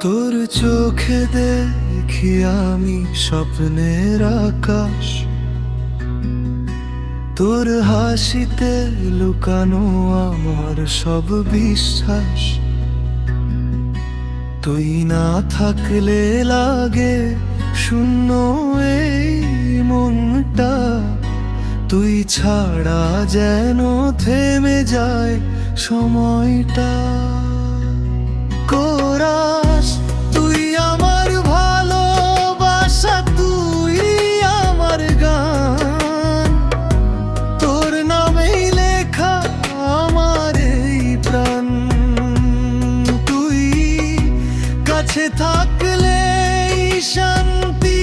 তোর চোখে দেখি আমি স্বপ্নের আকাশ, তোর হাসিতে লুকানো আমার সব বিশ্বাস। তুই না থাকলে লাগে শূন্য এই মনটা, তুই ছাড়া যেন থেমে যায় সময়টা। কোরাস তুই আমার ভালোবাসা, তুই আমার গান, তোর নামেই লেখা আমার এই প্রাণ। তুই কাছে থাকলে শান্তি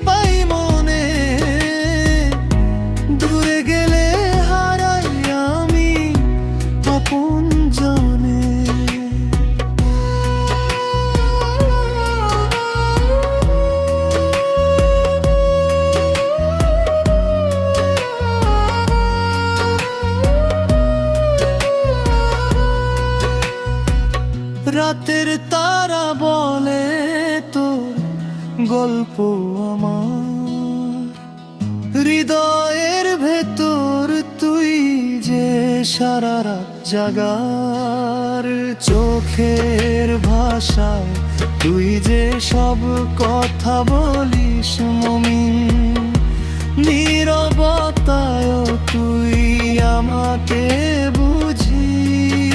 পাই মনে, দূরে গেলে হারাই আমি আপন জনে। রাতের তারা বলে তোর গল্প আমার, হৃদয়ের ভেতর তুই যে সারা রাত জাগার। চোখের ভাষায় তুই যে সব কথা বলিস মমিন, নীরবতায় তুই আমাকে বুঝিস।